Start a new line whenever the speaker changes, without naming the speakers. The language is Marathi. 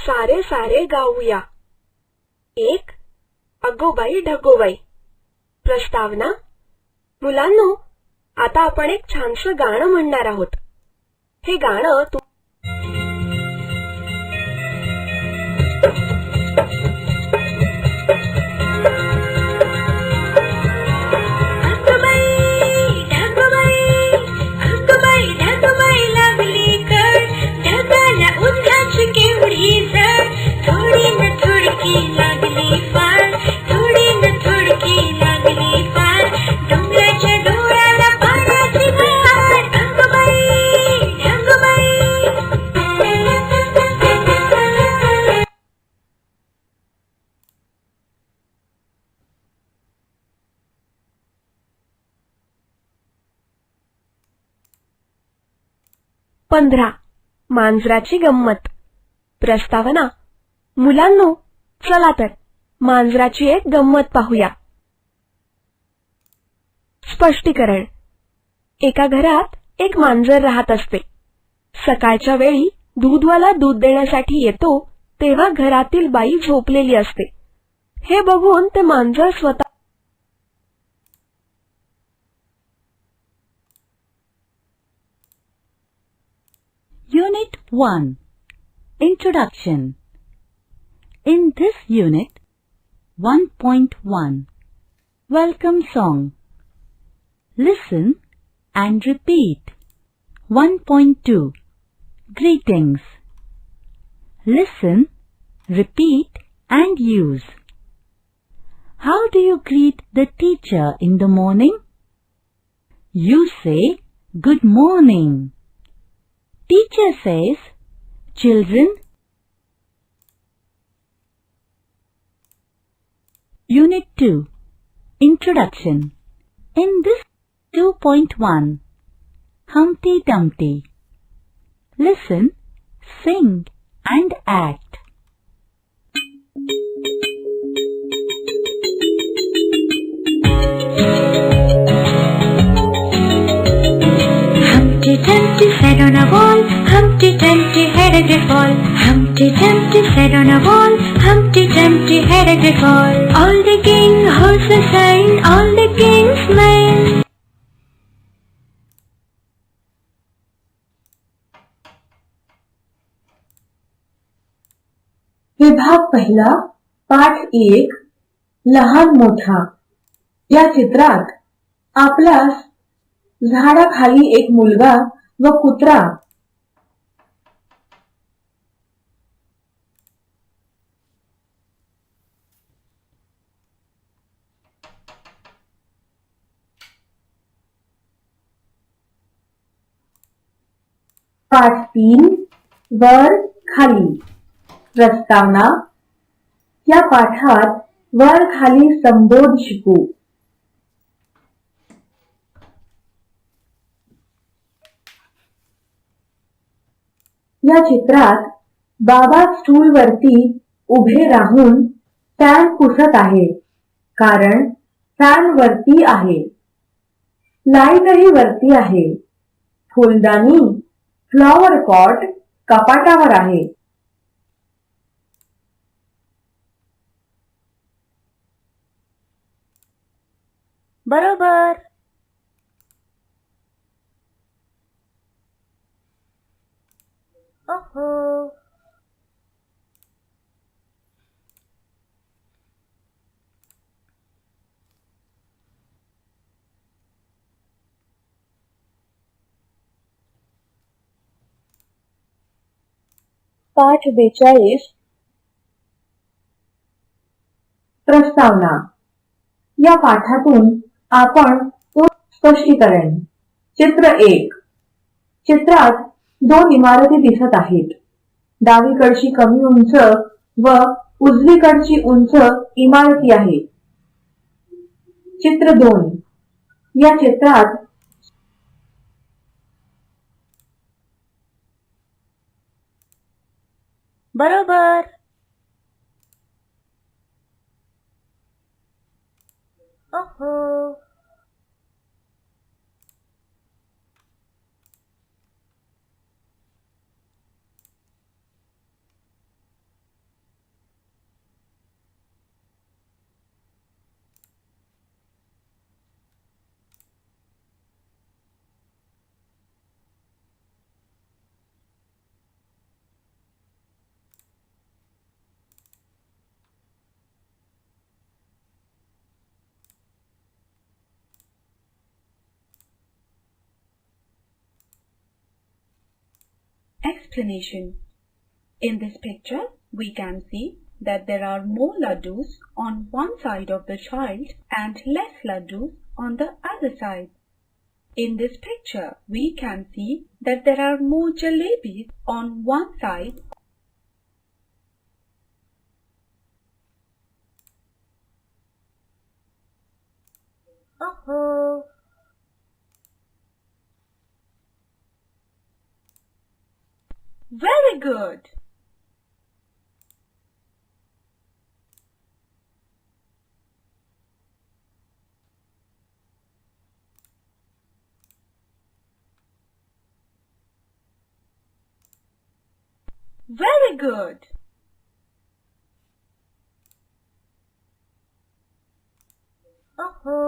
सारे सारे गाऊया. एक अगोबाई ढगोबाई. प्रस्तावना. मुलांनो, आता आपण एक छानसं गाणं म्हणणार आहोत. हे गाणं पंधरा. मांजराची गंमत. प्रस्तावना. मुलांनो, चला तर मांजराची एक गंमत पाहूया. स्पष्टीकरण. एका घरात एक मांजर राहत असते. सकाळच्या वेळी दूधवाला दूध देण्यासाठी येतो तेव्हा घरातील बाई झोपलेली असते. हे बघून ते मांजर स्वतः
Unit 1. Introduction. In this unit, 1.1, Welcome Song. Listen and repeat. 1.2, Greetings. Listen, repeat and use. How do you greet the teacher in the morning? You say, Good morning. Teacher says, Children. Unit 2. Introduction. In this 2.1, Humpty Dumpty. Listen, sing and act.
Humpty Dumpty sat on a wall, Humpty Dumpty had a great fall. Humpty Dumpty sat on a wall, Humpty Dumpty had a great fall. All the king horses sang, all the king's men.
विभाग पहिला, पाठ 1, लहान मोठा. या चित्रात आपल्यास झाडाखाली एक मुलगा व कुत्रा पाठ 3, वर खाली. प्रस्तावना. या पाठात वर खाली संबोध शिकू. या चित्रात बाबा स्टूल वरती उभे राहून फॅन पुसत आहे, कारण फॅन वरती आहे. लाईटही वरती आहे. फुलदाणी फ्लॉवर पॉट कपाटावर आहे.
बरोबर. ओहो.
पाठ 42, प्रस्तावना. या पाठातून आपण स्पष्टीकरण. चित्र 1. चित्रात 2 इमारती दिसत आहेत. डावीकडची कमी उंच व उजवीकडची उंच इमारती आहे. चित्र 2. या चित्रात
बरोबर. ओहो.
Explanation. In this picture, we can see that there are more laddus on one side of the child and less laddus on the other side. In this picture, we can see that there are more jalebis on one side.
Oh.
Very good. Very good.
Oh.